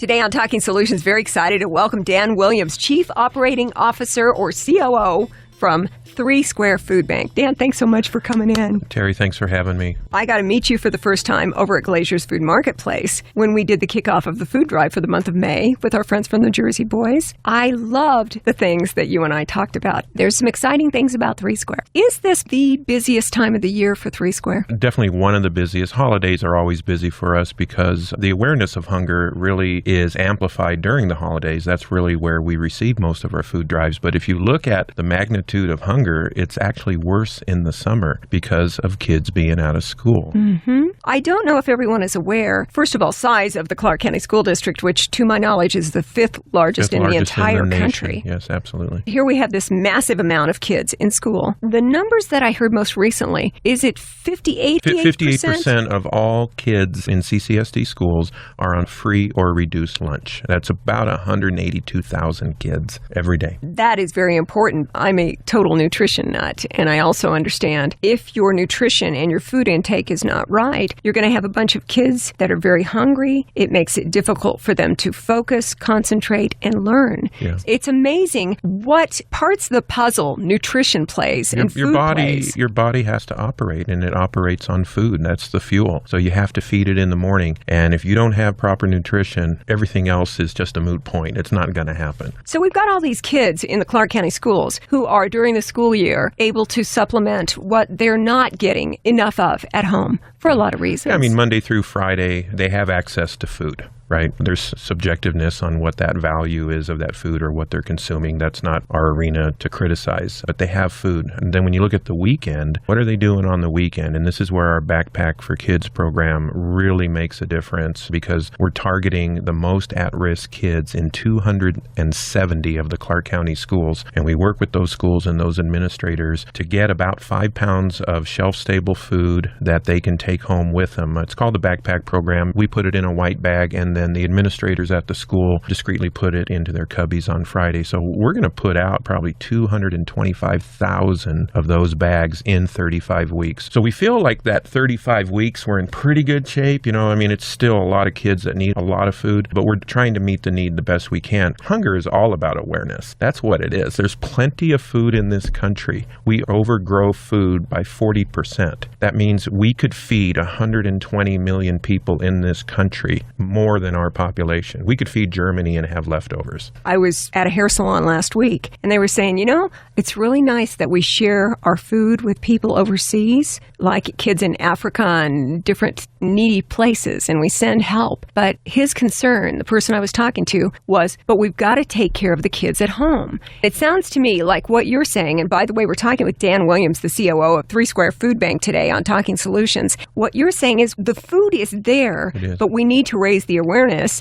Today on Talking Solutions, very excited to welcome Dan Williams, Chief Operating Officer or COO from Three Square Food Bank. Dan, thanks so much for coming in. Terry, thanks for having me. I got to meet you for the first time over at Glazier's Food Marketplace when we did the kickoff of the food drive for the month of May with our friends from the Jersey Boys. I loved the things that you and I talked about. There's some exciting things about Three Square. Is this the busiest time of the year for Three Square? Definitely one of the busiest. Holidays are always busy for us because the awareness of hunger really is amplified during the holidays. That's really where we receive most of our food drives. But if you look at the magnitude of hunger, it's actually worse in the summer because of kids being out of school. I don't know if everyone is aware, first of all, size of the Clark County School District, which to my knowledge is the fifth largest in the entire country. Yes, absolutely. Here we have this massive amount of kids in school. The numbers that I heard most recently, is it 58%? 58% of all kids in CCSD schools are on free or reduced lunch. That's about 182,000 kids every day. That is very important. I'm a total nutrition nut, and I also understand if your nutrition and your food intake is not right, you're going to have a bunch of kids that are very hungry. It makes it difficult for them to focus, concentrate, and learn. Yeah. It's amazing what parts of the puzzle nutrition plays and food plays. Your body has to operate, and it operates on food. That's the fuel. So you have to feed it in the morning, and if you don't have proper nutrition, everything else is just a moot point. It's not going to happen. So we've got all these kids in the Clark County schools who are, during the school year, able to supplement what they're not getting enough of at home for a lot of reasons. Yeah, I mean, Monday through Friday, they have access to food. Right? There's subjectiveness on what that value is of that food or what they're consuming. That's not our arena to criticize, but they have food. And then when you look at the weekend, what are they doing on the weekend? And this is where our Backpack for Kids program really makes a difference because we're targeting the most at-risk kids in 270 of the Clark County schools. And we work with those schools and those administrators to get about 5 pounds of shelf-stable food that they can take home with them. It's called the Backpack program. We put it in a white bag, and then the administrators at the school discreetly put it into their cubbies on Friday. So we're going to put out probably 225,000 of those bags in 35 weeks. So we feel like that 35 weeks we're in pretty good shape. You know, I mean, it's still a lot of kids that need a lot of food, but we're trying to meet the need the best we can. Hunger is all about awareness. That's what it is. There's plenty of food in this country. We overgrow food by 40%. That means we could feed 120 million people in this country more than our population. We could feed Germany and have leftovers. I was at a hair salon last week, and they were saying, you know, it's really nice that we share our food with people overseas, like kids in Africa and different needy places, and we send help. But his concern, the person I was talking to, was, but we've got to take care of the kids at home. It sounds to me like what you're saying, and by the way, we're talking with Dan Williams, the COO of Three Square Food Bank today on Talking Solutions. What you're saying is the food is there, but we need to raise the awareness.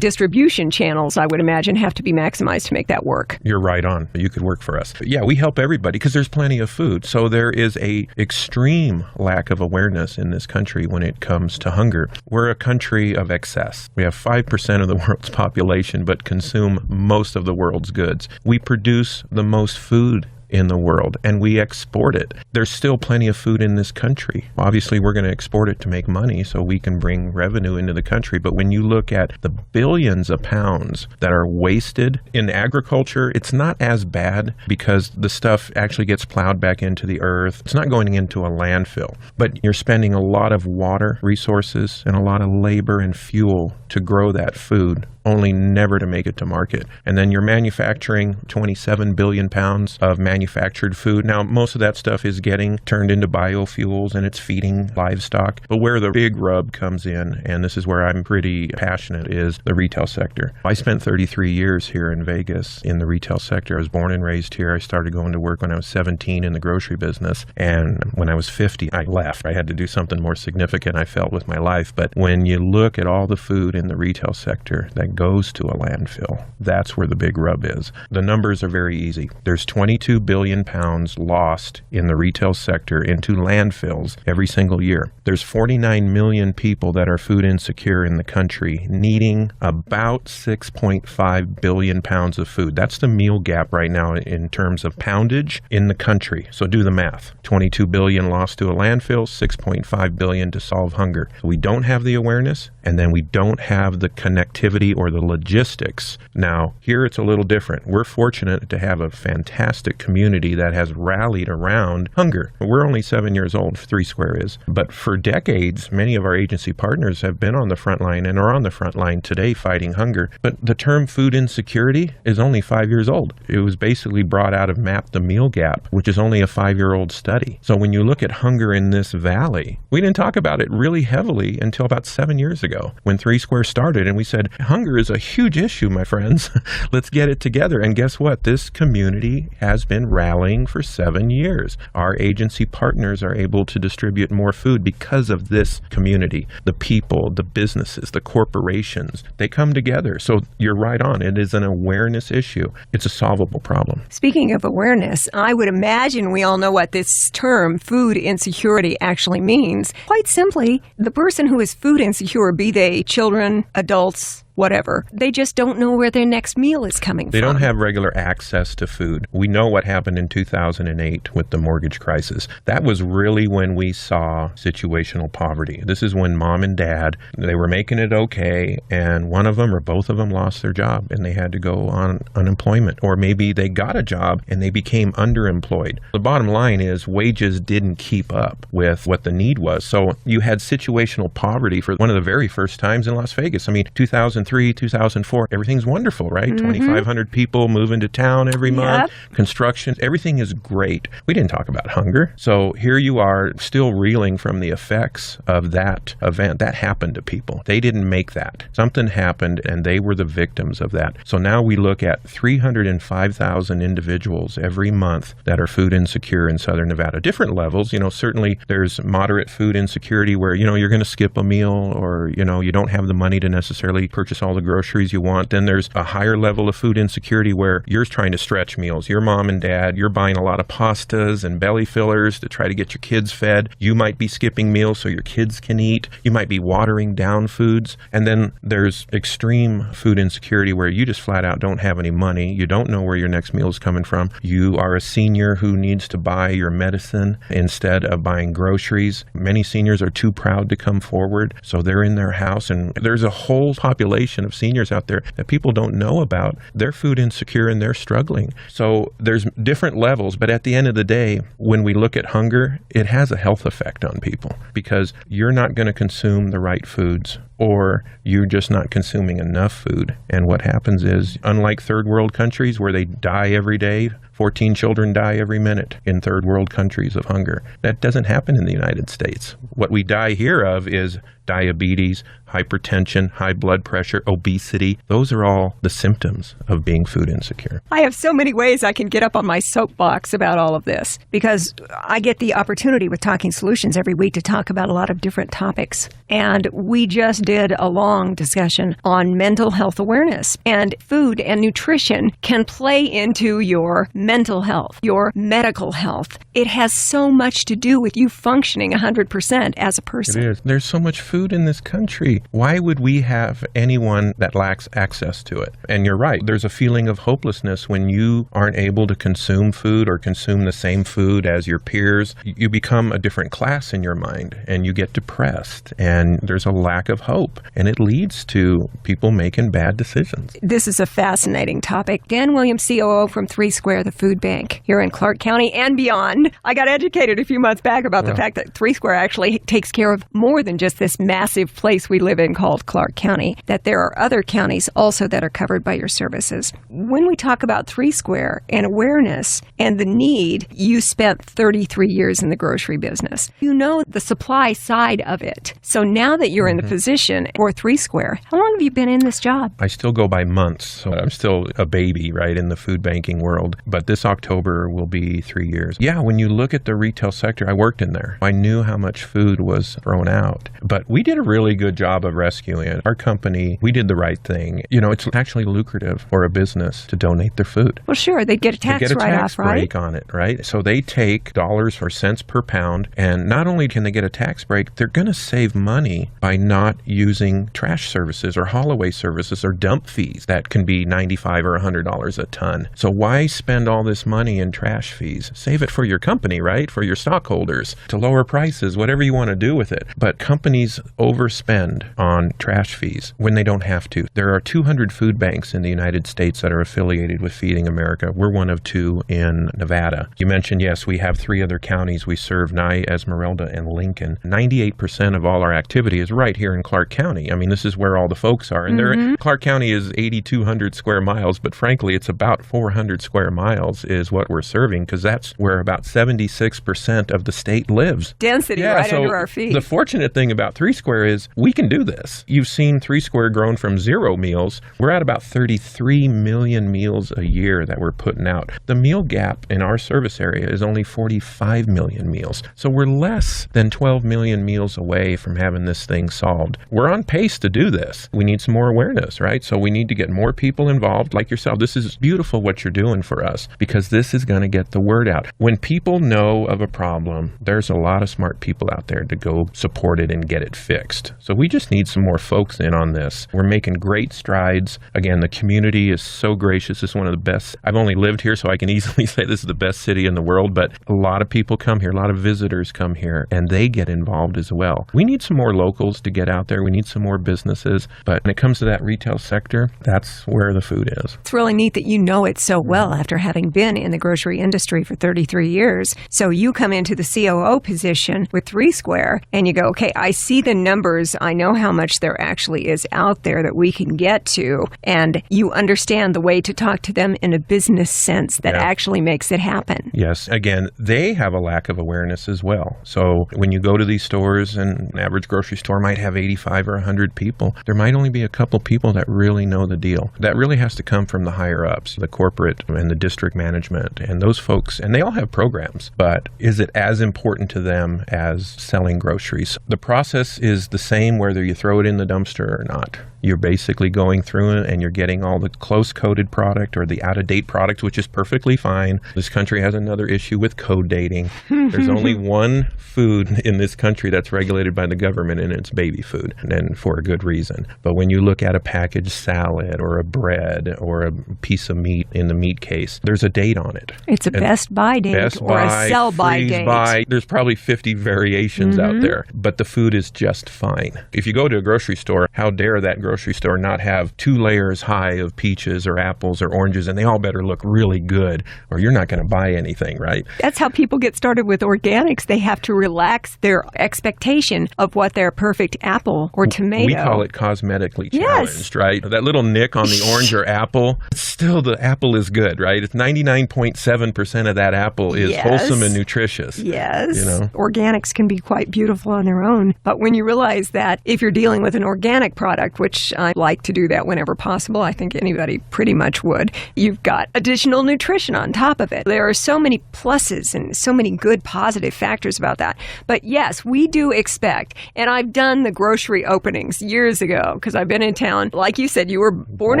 Distribution channels, I would imagine, have to be maximized to make that work. You're right on. You could work for us. But yeah, we help everybody because there's plenty of food. So there is a extreme lack of awareness in this country when it comes to hunger. We're a country of excess. We have 5% of the world's population, but consume most of the world's goods. We produce the most food in the world, and we export it. There's still plenty of food in this country. Obviously, we're going to export it to make money so we can bring revenue into the country. But when you look at the billions of pounds that are wasted in agriculture, it's not as bad because the stuff actually gets plowed back into the earth. It's not going into a landfill. But you're spending a lot of water resources and a lot of labor and fuel to grow that food, only never to make it to market. And then you're manufacturing 27 billion pounds of manufactured food. Now, most of that stuff is getting turned into biofuels and it's feeding livestock. But where the big rub comes in, and this is where I'm pretty passionate, is the retail sector. I spent 33 years here in Vegas in the retail sector. I was born and raised here. I started going to work when I was 17 in the grocery business. And when I was 50, I left. I had to do something more significant, I felt, with my life. But when you look at all the food in the retail sector that goes to a landfill, that's where the big rub is. The numbers are very easy. There's 22 billion pounds lost in the retail sector into landfills every single year. There's 49 million people that are food insecure in the country, needing about 6.5 billion pounds of food. That's the meal gap right now in terms of poundage in the country. So do the math. 22 billion lost to a landfill, 6.5 billion to solve hunger. So we don't have the awareness, and then we don't have the connectivity or for the logistics. Now, here it's a little different. We're fortunate to have a fantastic community that has rallied around hunger. We're only 7 years old, Three Square is. But for decades, many of our agency partners have been on the front line and are on the front line today fighting hunger. But the term food insecurity is only 5 years old. It was basically brought out of Map the Meal Gap, which is only a 5-year-old study. So when you look at hunger in this valley, we didn't talk about it really heavily until about 7 years ago when Three Square started. And we said, hunger is a huge issue, my friends. Let's get it together. And guess what? This community has been rallying for 7 years. Our agency partners are able to distribute more food because of this community. The people, the businesses, the corporations, they come together. So you're right on. It is an awareness issue. It's a solvable problem. Speaking of awareness, I would imagine we all know what this term, food insecurity, actually means. Quite simply, the person who is food insecure, be they children, adults, whatever, they just don't know where their next meal is coming from. They don't have regular access to food. We know what happened in 2008 with the mortgage crisis. That was really when we saw situational poverty. This is when mom and dad, they were making it okay, and one of them or both of them lost their job and they had to go on unemployment. Or maybe they got a job and they became underemployed. The bottom line is wages didn't keep up with what the need was. So you had situational poverty for one of the very first times in Las Vegas. I mean, 2003, 2004, everything's wonderful, right? Mm-hmm. 2,500 people move into town every month. Construction, everything is great. We didn't talk about hunger. So here you are still reeling from the effects of that event. That happened to people. They didn't make that. Something happened and they were the victims of that. So now we look at 305,000 individuals every month that are food insecure in Southern Nevada. Different levels, certainly there's moderate food insecurity where, you're going to skip a meal or, you don't have the money to necessarily purchase all the groceries you want. Then there's a higher level of food insecurity where you're trying to stretch meals. Your mom and dad, you're buying a lot of pastas and belly fillers to try to get your kids fed. You might be skipping meals so your kids can eat. You might be watering down foods. And then there's extreme food insecurity where you just flat out don't have any money. You don't know where your next meal is coming from. You are a senior who needs to buy your medicine instead of buying groceries. Many seniors are too proud to come forward, so they're in their house, and there's a whole population of seniors out there that people don't know about. They're food insecure and they're struggling. So there's different levels, but at the end of the day, when we look at hunger, it has a health effect on people because you're not going to consume the right foods or you're just not consuming enough food. And what happens is, unlike third world countries where they die every day, 14 children die every minute in third world countries of hunger. That doesn't happen in the United States. What we die here of is diabetes, hypertension, high blood pressure, obesity. Those are all the symptoms of being food insecure. I have so many ways I can get up on my soapbox about all of this because I get the opportunity with Talking Solutions every week to talk about a lot of different topics. And we just did a long discussion on mental health awareness, and food and nutrition can play into your mental health, your medical health. It has so much to do with you functioning 100% as a person. It is. There's so much food in this country. Why would we have anyone that lacks access to it? And you're right. There's a feeling of hopelessness when you aren't able to consume food or consume the same food as your peers. You become a different class in your mind and you get depressed and there's a lack of hope and it leads to people making bad decisions. This is a fascinating topic. Dan Williams, COO from Three Square, the food bank here in Clark County and beyond. I got educated a few months back about the fact that Three Square actually takes care of more than just this massive place we live in called Clark County, that there are other counties also that are covered by your services. When we talk about Three Square and awareness and the need, you spent 33 years in the grocery business. You know the supply side of it. So now that you're in the position for Three Square, how long have you been in this job? I still go by months, so I'm still a baby, right, in the food banking world. But this October will be 3 years. Yeah, when you look at the retail sector, I worked in there. I knew how much food was thrown out. But we did a really good job of rescuing it. Our company, we did the right thing. It's actually lucrative for a business to donate their food. Well, sure, they get a tax write-off, right? They get a tax break on it, right? So they take dollars or cents per pound, and not only can they get a tax break, they're going to save money by not using trash services or haul away services or dump fees that can be $95 or $100 a ton. So why spend all this money in trash fees? Save it for your company, right? For your stockholders to lower prices, whatever you want to do with it. But companies overspend on trash fees when they don't have to. There are 200 food banks in the United States that are affiliated with Feeding America. We're one of 2 in Nevada. You mentioned, yes, we have 3 other counties we serve, Nye, Esmeralda, and Lincoln. 98% of all our activity is right here in Clark County. I mean, this is where all the folks are. And Clark County is 8,200 square miles, but frankly, it's about 400 square miles is what we're serving, because that's where about 76% of the state lives. Density right under our feet. The fortunate thing about 3 Square is we can do this. You've seen 3 Square grown from 0 meals. We're at about 33 million meals a year that we're putting out. The meal gap in our service area is only 45 million meals. So we're less than 12 million meals away from having this thing solved. We're on pace to do this. We need some more awareness, right? So we need to get more people involved like yourself. This is beautiful what you're doing for us, because this is going to get the word out. When people know of a problem, there's a lot of smart people out there to go support it and get it fixed. So we just need some more folks in on this. We're making great strides. Again, the community is so gracious. It's one of the best. I've only lived here, so I can easily say this is the best city in the world, but a lot of people come here, a lot of visitors come here, and they get involved as well. We need some more locals to get out there. We need some more businesses, but when it comes to that retail sector, that's where the food is. It's really neat that you know it so well after having been in the grocery industry for 33 years. So you come into the COO position with 3 Square and you go, okay, I see the numbers. I know how much there actually is out there that we can get to. And you understand the way to talk to them in a business sense that actually makes it happen. Yes. Again, they have a lack of awareness as well. So when you go to these stores, and an average grocery store might have 85 or 100 people, there might only be a couple people that really know the deal. That really has to come from the higher ups, the corporate and the district management, and those folks, and they all have programs, but is it as important to them as selling groceries? The process is the same whether you throw it in the dumpster or not. You're basically going through it and you're getting all the close-coded product or the out-of-date product, which is perfectly fine. This country has another issue with code dating. There's only one food in this country that's regulated by the government, and it's baby food, and for a good reason. But when you look at a packaged salad or a bread or a piece of meat in the meat case, there's a date on it. It's a best by date or a sell-by date. By. There's probably 50 variations out there, but the food is just fine. If you go to a grocery store, how dare that grocery store not have 2 layers high of peaches or apples or oranges, and they all better look really good, or you're not going to buy anything, right? That's how people get started with organics. They have to relax their expectation of what their perfect apple or tomato. We call it cosmetically challenged, right? That little nick on the orange or apple, still the apple is good, right? It's 99.7% of that apple is wholesome and nutritious. Yes. You know? Organics can be quite beautiful on their own. But when you realize that if you're dealing with an organic product, which I like to do that whenever possible, I think anybody pretty much would, you've got additional nutrition on top of it. There are so many pluses and so many good positive factors about that. But yes, we do expect, and I've done the grocery openings years ago because I've been in town. Like you said, you were born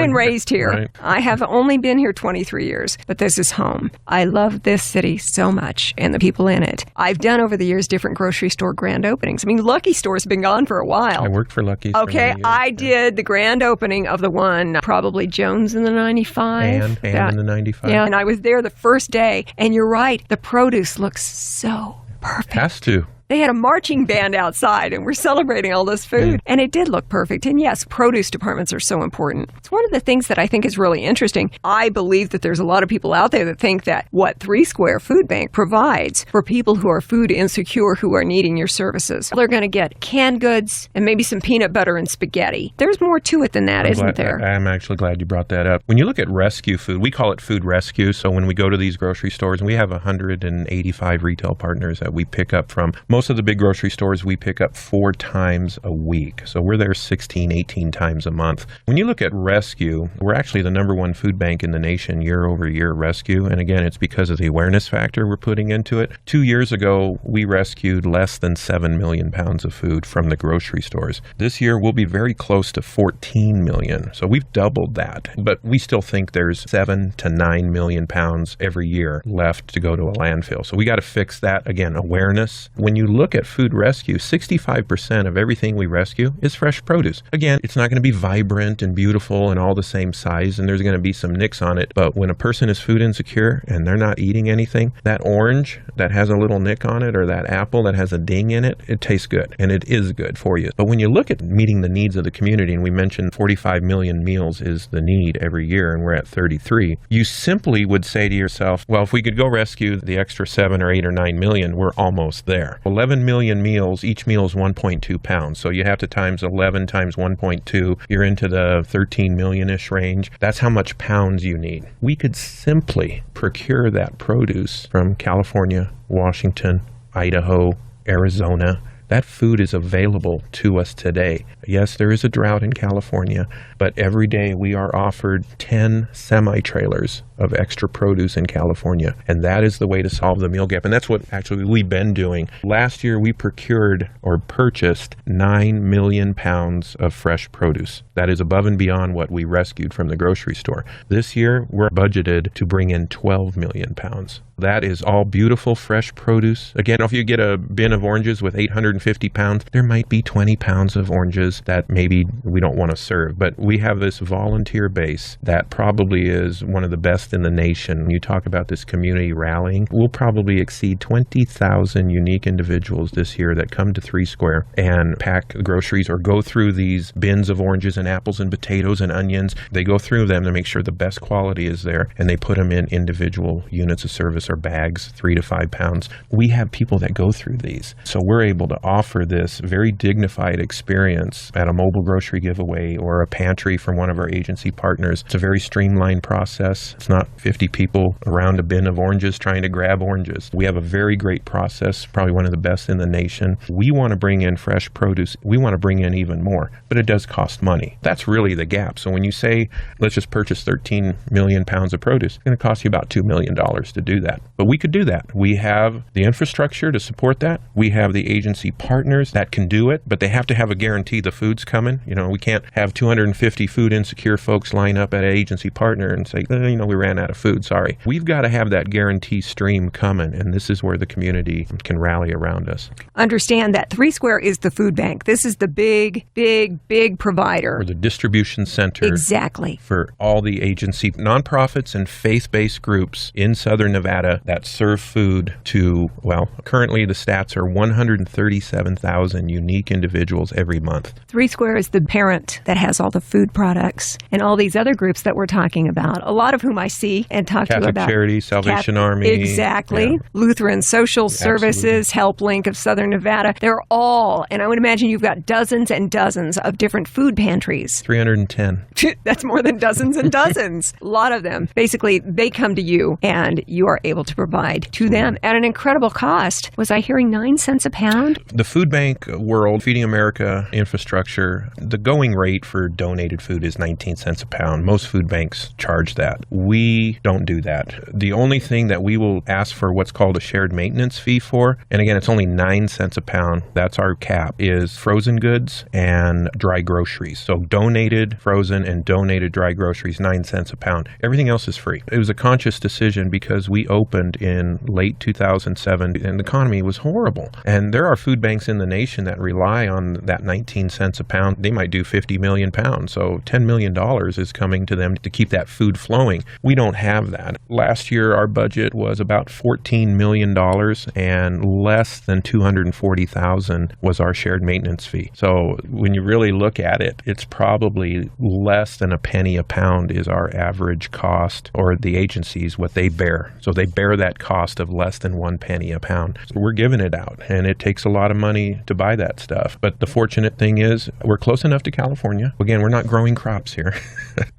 and raised here. Right. I have only been here 23 years, but this is home. I love this city so much and the people in it. I've done over the years different grocery store grand openings. I mean, Lucky Store's been gone for a while. I worked for Lucky's. Okay, I did the grand opening of the one, probably Jones in the 95. And in the 95. Yeah, and I was there the first day, and you're right, the produce looks so perfect. Has to. They had a marching band outside, and we're celebrating all this food. And it did look perfect. And yes, produce departments are so important. It's one of the things that I think is really interesting. I believe that there's a lot of people out there that think that what 3 Square Food Bank provides for people who are food insecure, who are needing your services, they're going to get canned goods and maybe some peanut butter and spaghetti. There's more to it than that, isn't there? I'm actually glad you brought that up. When you look at rescue food, we call it food rescue. So when we go to these grocery stores, and we have 185 retail partners that we pick up from. Most of the big grocery stores we pick up 4 times a week. So we're there 16, 18 times a month. When you look at rescue, we're actually the #1 food bank in the nation year over year rescue. And again, it's because of the awareness factor we're putting into it. 2 years ago, we rescued less than 7 million pounds of food from the grocery stores. This year, we'll be very close to 14 million. So we've doubled that. But we still think there's 7 to 9 million pounds every year left to go to a landfill. So we got to fix that. Again, awareness. When you you look at food rescue, 65% of everything we rescue is fresh produce. Again, it's not going to be vibrant and beautiful and all the same size, and there's going to be some nicks on it. But when a person is food insecure and they're not eating anything, that orange that has a little nick on it or that apple that has a ding in it, it tastes good, and it is good for you. But when you look at meeting the needs of the community, and we mentioned 45 million meals is the need every year, and we're at 33, you simply would say to yourself, well, if we could go rescue the extra 7 or 8 or 9 million, we're almost there. 11 million meals, each meal is 1.2 pounds. So you have to times 11 times 1.2, you're into the 13 million-ish range. That's how much pounds you need. We could simply procure that produce from California, Washington, Idaho, Arizona. That food is available to us today. Yes, there is a drought in California, but every day we are offered 10 semi-trailers of extra produce in California. And that is the way to solve the meal gap. And that's what actually we've been doing. Last year, we procured or purchased 9 million pounds of fresh produce. That is above and beyond what we rescued from the grocery store. This year, we're budgeted to bring in 12 million pounds. That is all beautiful, fresh produce. Again, if you get a bin of oranges with 850 pounds, there might be 20 pounds of oranges that maybe we don't want to serve. But we have this volunteer base that probably is one of the best in the nation. When you talk about this community rallying, we'll probably exceed 20,000 unique individuals this year that come to 3 Square and pack groceries or go through these bins of oranges and apples and potatoes and onions. They go through them to make sure the best quality is there, and they put them in individual units of service or bags, 3 to 5 pounds. We have people that go through these. So we're able to offer this very dignified experience at a mobile grocery giveaway or a pantry from one of our agency partners. It's a very streamlined process. It's not 50 people around a bin of oranges trying to grab oranges. We have a very great process, probably one of the best in the nation. We want to bring in fresh produce. We want to bring in even more, but it does cost money. That's really the gap. So when you say, let's just purchase 13 million pounds of produce, it's going to cost you about $2 million to do that. But we could do that. We have the infrastructure to support that. We have the agency partners that can do it, but they have to have a guarantee the food's coming. You know, we can't have 250 food insecure folks line up at an agency partner and say, we ran out of food, sorry. We've got to have that guarantee stream coming, and this is where the community can rally around us. Understand that 3 Square is the food bank. This is the big provider. Or the distribution center. Exactly. For all the agency nonprofits and faith-based groups in Southern Nevada that serve food to, well, currently the stats are 137,000 unique individuals every month. 3 Square is the parent that has all the food products and all these other groups that we're talking about, a lot of whom I see and talk to about. Catholic Charities, Salvation Army. Exactly. Yeah. Lutheran Social Services, Help Link of Southern Nevada. They're all, and I would imagine you've got dozens and dozens of different food pantries. 310. That's more than dozens and dozens. A lot of them. Basically, they come to you and you are able to provide to them at an incredible cost. Was I hearing 9 cents a pound? The food bank world, Feeding America infrastructure, the going rate for donated food is 19 cents a pound. Most food banks charge that. We don't do that. The only thing that we will ask for what's called a shared maintenance fee for, and again, it's only 9 cents a pound, that's our cap, is frozen goods and dry groceries. So donated frozen and donated dry groceries, 9 cents a pound. Everything else is free. It was a conscious decision because we opened in late 2007 and the economy was horrible. And there are food banks in the nation that rely on that 19 cents a pound. They might do 50 million pounds. So $10 million is coming to them to keep that food flowing. We don't have that. Last year, our budget was about $14 million and less than $240,000 was our shared maintenance fee. So when you really look at it, it's probably less than a penny a pound is our average cost, or the agencies, what they bear. So they bear that cost of less than 1 penny a pound. So we're giving it out, and it takes a lot of money to buy that stuff. But the fortunate thing is we're close enough to California. Again, we're not growing crops here.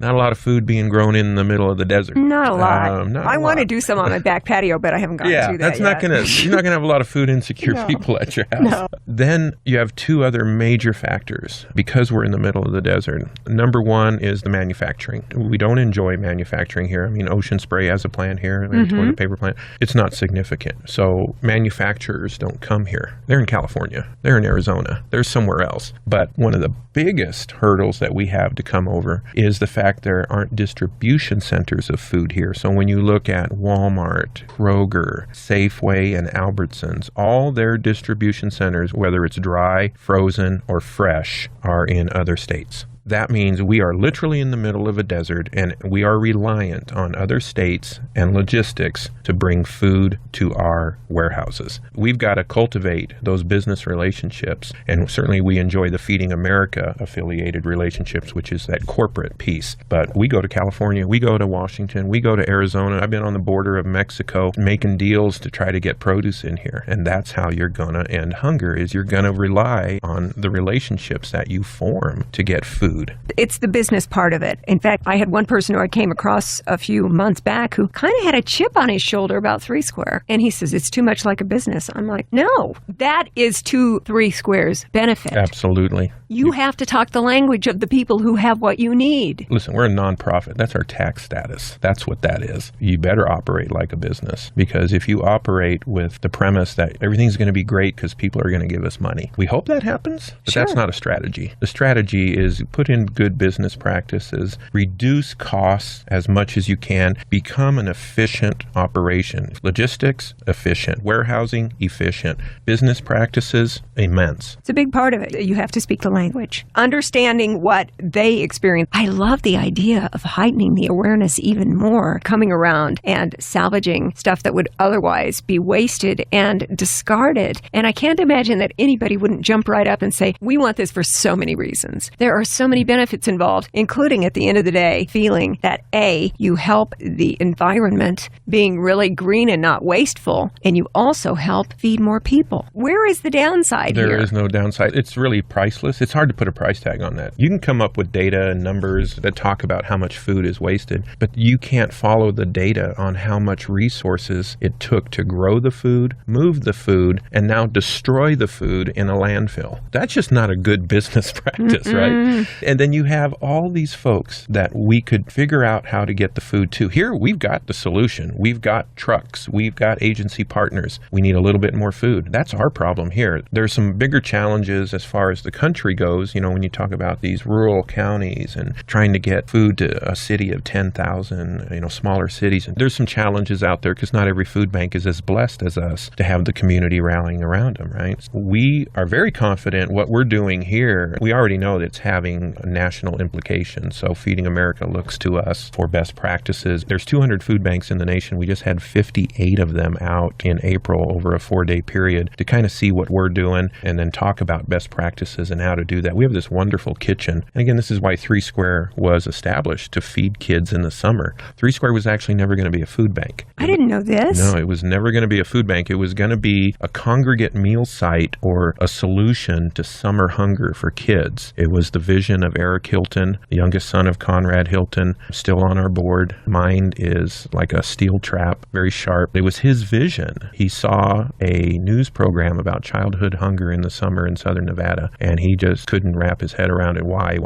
Not a lot of food being grown in the middle of the desert. Not a lot. I want to do some on my back patio, but I haven't gotten to that that's not yet. You're not gonna have a lot of food insecure people at your house. No. Then you have 2 other major factors because we're in the middle of the desert. Number 1 is the manufacturing. We don't enjoy manufacturing here. I mean, Ocean Spray has a plant here, a toilet paper plant. It's not significant. So manufacturers don't come here. They're in California. They're in Arizona. They're somewhere else. But But one of the biggest hurdles that we have to come over is the fact there aren't distribution centers of food here. So when you look at Walmart, Kroger, Safeway, and Albertsons, all their distribution centers, whether it's dry, frozen, or fresh, are in other states. That means we are literally in the middle of a desert, and we are reliant on other states and logistics to bring food to our warehouses. We've got to cultivate those business relationships, and certainly we enjoy the Feeding America affiliated relationships, which is that corporate piece. But we go to California, we go to Washington, we go to Arizona. I've been on the border of Mexico making deals to try to get produce in here, and that's how you're going to end hunger, is you're going to rely on the relationships that you form to get food. It's the business part of it. In fact, I had one person who I came across a few months back who kind of had a chip on his shoulder about 3 Square. And he says, it's too much like a business. I'm like, no, that is to 3 Square's benefit. Absolutely. You have to talk the language of the people who have what you need. Listen, we're a nonprofit. That's our tax status. That's what that is. You better operate like a business, because if you operate with the premise that everything's going to be great because people are going to give us money, we hope that happens, but Sure. That's not a strategy. The strategy is put in good business practices, reduce costs as much as you can, become an efficient operation. Logistics, efficient. Warehousing, efficient. Business practices, immense. It's a big part of it. You have to speak the language. Understanding what they experience. I love the idea of heightening the awareness even more, coming around and salvaging stuff that would otherwise be wasted and discarded. And I can't imagine that anybody wouldn't jump right up and say, we want this for so many reasons. There are so many benefits involved, including at the end of the day, feeling that A, you help the environment being really green and not wasteful, and you also help feed more people. Where is the downside here? There is no downside. It's really priceless. It's hard to put a price tag on that. You can come up with data and numbers that talk about how much food is wasted, but you can't follow the data on how much resources it took to grow the food, move the food, and now destroy the food in a landfill. That's just not a good business practice, right? And then you have all these folks that we could figure out how to get the food to. Here, we've got the solution. We've got trucks. We've got agency partners. We need a little bit more food. That's our problem here. There's some bigger challenges as far as the country goes, when you talk about these rural counties and trying to get food to a city of 10,000, smaller cities. And there's some challenges out there because not every food bank is as blessed as us to have the community rallying around them, right? We are very confident what we're doing here. We already know that it's having national implications. So Feeding America looks to us for best practices. There's 200 food banks in the nation. We just had 58 of them out in April over a 4-day period to kind of see what we're doing and then talk about best practices and how to do that. We have this wonderful kitchen. And again, this is why 3 Square was established, to feed kids in the summer. 3 Square was actually never going to be a food bank. I didn't know this. No, it was never going to be a food bank. It was going to be a congregate meal site or a solution to summer hunger for kids. It was the vision of Eric Hilton, the youngest son of Conrad Hilton, still on our board. Mind is like a steel trap, very sharp. It was his vision. He saw a news program about childhood hunger in the summer in southern Nevada, and he just couldn't wrap his head around it. Why?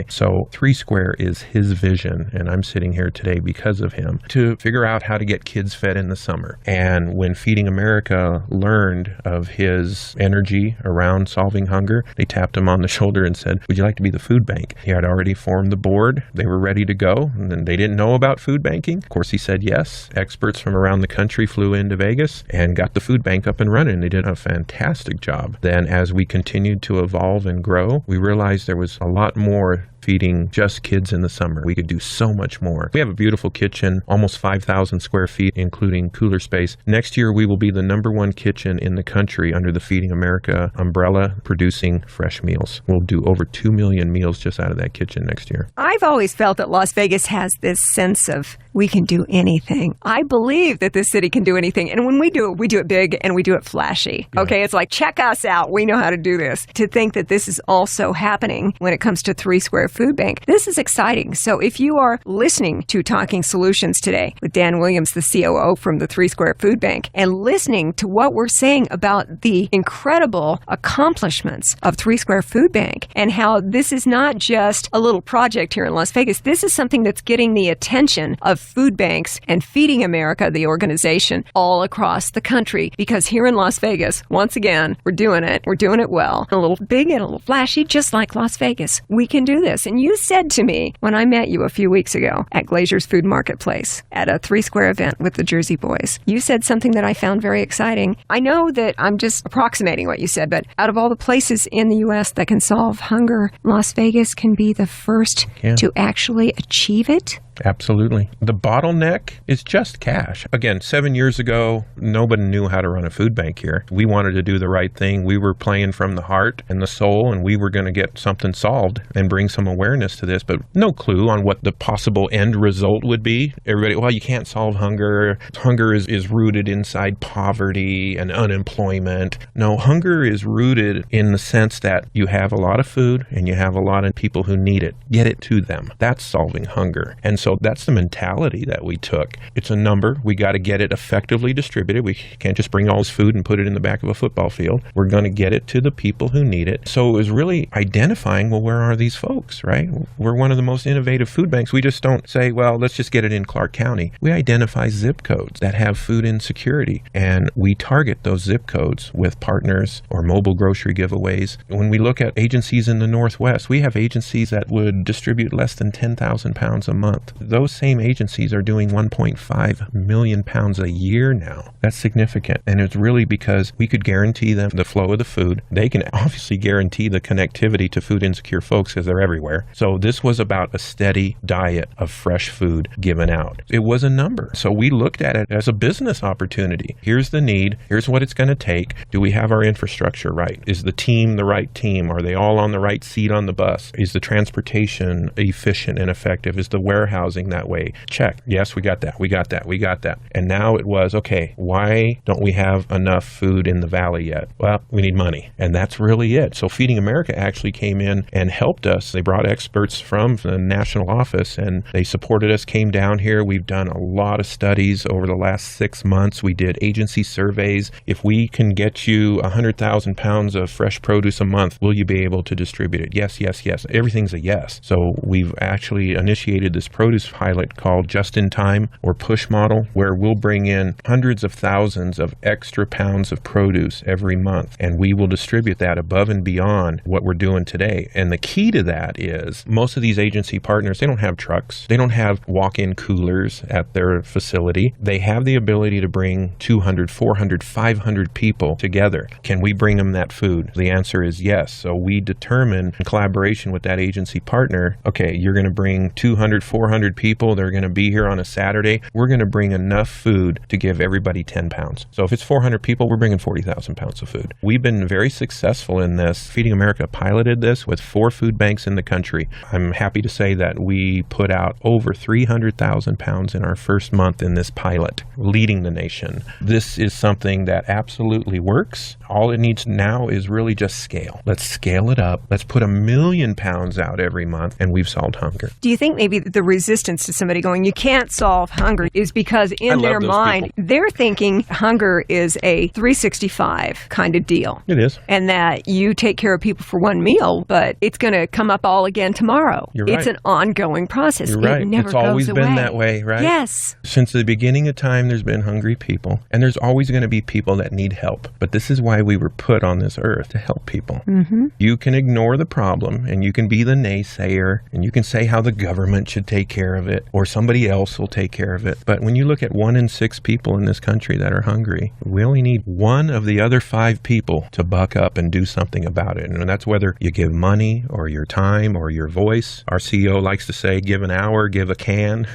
So 3 Square is his vision, and I'm sitting here today because of him, to figure out how to get kids fed in the summer. And when Feeding America learned of his energy around solving hunger, they tapped him on the shoulder and said, would you like to be the food bank? He had already formed the board. They were ready to go, and then they didn't know about food banking. Of course, he said yes. Experts from around the country flew into Vegas and got the food bank up and running. They did a fantastic job. Then as we continued to evolve and grow, we realized there was a lot more feeding just kids in the summer. We could do so much more. We have a beautiful kitchen, almost 5,000 square feet, including cooler space. Next year, we will be the #1 kitchen in the country under the Feeding America umbrella, producing fresh meals. We'll do over 2 million meals just out of that kitchen next year. I've always felt that Las Vegas has this sense of we can do anything. I believe that this city can do anything. And when we do it big and we do it flashy. Yeah. Okay, it's like, check us out. We know how to do this. To think that this is also happening when it comes to 3 Square Food Bank, this is exciting. So if you are listening to Talking Solutions today with Dan Williams, the COO from the 3 Square Food Bank, and listening to what we're saying about the incredible accomplishments of 3 Square Food Bank and how this is not just a little project here in Las Vegas, this is something that's getting the attention of food banks and Feeding America, the organization, all across the country. Because here in Las Vegas, once again, we're doing it. We're doing it well. A little big and a little flashy, just like Las Vegas. We can do this. And you said to me when I met you a few weeks ago at Glazier's Food Marketplace at a 3 Square event with the Jersey Boys, you said something that I found very exciting. I know that I'm just approximating what you said, but out of all the places in the U.S. that can solve hunger, Las Vegas can be the first to actually achieve it. Absolutely. The bottleneck is just cash. Again, 7 years ago, nobody knew how to run a food bank here. We wanted to do the right thing. We were playing from the heart and the soul, and we were going to get something solved and bring some awareness to this, but no clue on what the possible end result would be. Everybody, well, you can't solve hunger. Hunger is rooted inside poverty and unemployment. No, hunger is rooted in the sense that you have a lot of food and you have a lot of people who need it. Get it to them. That's solving hunger. And so that's the mentality that we took. It's a number. We got to get it effectively distributed. We can't just bring all this food and put it in the back of a football field. We're going to get it to the people who need it. So it was really identifying, well, where are these folks, right? We're one of the most innovative food banks. We just don't say, well, let's just get it in Clark County. We identify zip codes that have food insecurity, and we target those zip codes with partners or mobile grocery giveaways. When we look at agencies in the Northwest, we have agencies that would distribute less than 10,000 pounds a month. Those same agencies are doing 1.5 million pounds a year now. That's significant. And it's really because we could guarantee them the flow of the food. They can obviously guarantee the connectivity to food insecure folks because they're everywhere. So this was about a steady diet of fresh food given out. It was a number. So we looked at it as a business opportunity. Here's the need. Here's what it's going to take. Do we have our infrastructure right? Is the team the right team? Are they all on the right seat on the bus? Is the transportation efficient and effective? Is the warehousing that way? Check. Yes, we got that. We got that. We got that. And now it was, okay, why don't we have enough food in the valley yet? Well, we need money. And that's really it. So Feeding America actually came in and helped us. They brought experts from the national office and they supported us, came down here. We've done a lot of studies over the last 6 months. We did agency surveys. If we can get you 100,000 pounds of fresh produce a month, will you be able to distribute it? Yes, yes, yes. Everything's a yes. So we've actually initiated this produce pilot called Just in Time or Push Model, where we'll bring in hundreds of thousands of extra pounds of produce every month, and we will distribute that above and beyond what we're doing today. And the key to that is most of these agency partners, they don't have trucks. They don't have walk-in coolers at their facility. They have the ability to bring 200, 400, 500 people together. Can we bring them that food? The answer is yes. So we determine in collaboration with that agency partner, okay, you're going to bring 200, 400 people. They're going to be here on a Saturday. We're going to bring enough food to give everybody 10 pounds. So if it's 400 people, we're bringing 40,000 pounds of food. We've been very successful in this. Feeding America piloted this with 4 food banks in the country. I'm happy to say that we put out over 300,000 pounds in our first month in this pilot, leading the nation. This is something that absolutely works. All it needs now is really just scale. Let's scale it up. Let's put 1 million pounds out every month, and we've solved hunger. Do you think maybe the resistance to somebody going, you can't solve hunger, is because in their mind, they're thinking hunger is a 365 kind of deal? It is. And that you take care of people for one meal, but it's going to come up all again tomorrow. You're right. It's an ongoing process. You're right. It never it's always goes been away. that way, right? Yes. Since the beginning of time, there's been hungry people, and there's always going to be people that need help. But this is why we were put on this earth, to help people. Mm-hmm. You can ignore the problem, and you can be the naysayer, and you can say how the government should take care of it, or somebody else will take care of it. But when you look at 1 in 6 people in this country that are hungry, we only need 1 of the other 5 people to buck up and do something about it. And that's whether you give money or your time or your voice. Our CEO likes to say, give an hour, give a can,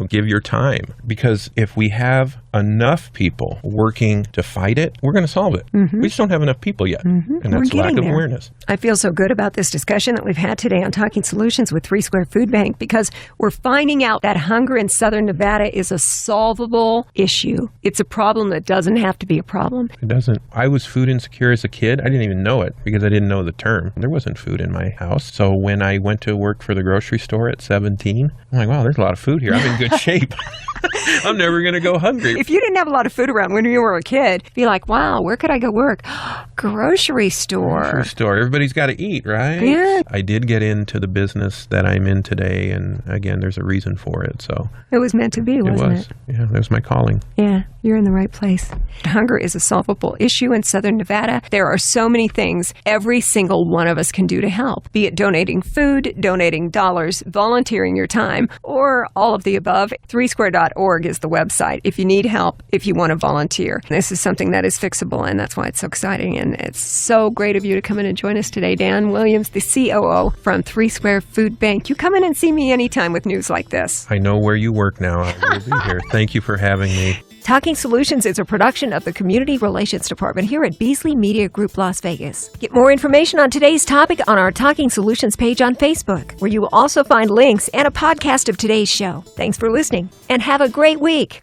give your time. Because if we have enough people working to fight it, we're going to solve it. Mm-hmm. We just don't have enough people yet. Mm-hmm. And that's lack of awareness. I feel so good about this discussion that we've had today on Talking Solutions with 3 Square Food Bank, because we're finding out that hunger in Southern Nevada is a solvable issue. It's a problem that doesn't have to be a problem. It doesn't. I was food insecure as a kid. I didn't even know it because I didn't know the term. There wasn't food in my house. So when I went to work for the grocery store at 17, I'm like, wow, there's a lot of food here. I'm in good shape. I'm never going to go hungry. If you didn't have a lot of food around when you were a kid, be like, wow, where could I go work? Grocery store. Grocery store. Everybody's got to eat, right? Yeah. I did get into the business that I'm in today, and again, there's a reason for it. So It was meant to be, wasn't it? Yeah, that was my calling. Yeah, you're in the right place. Hunger is a solvable issue in Southern Nevada. There are so many things every single one of us can do to help, be it donating food, donating dollars, volunteering your time, or all of the above. 3square.org is the website if you need help, if you want to volunteer. This is something that is fixable, and that's why it's so exciting. And it's so great of you to come in and join us today. Dan Williams, the COO from 3 Square Food Bank. You come in and see me anytime with news like this. I know where you work now. I will be here. Thank you for having me. Talking Solutions is a production of the Community Relations Department here at Beasley Media Group Las Vegas. Get more information on today's topic on our Talking Solutions page on Facebook, where you will also find links and a podcast of today's show. Thanks for listening, and have a great week.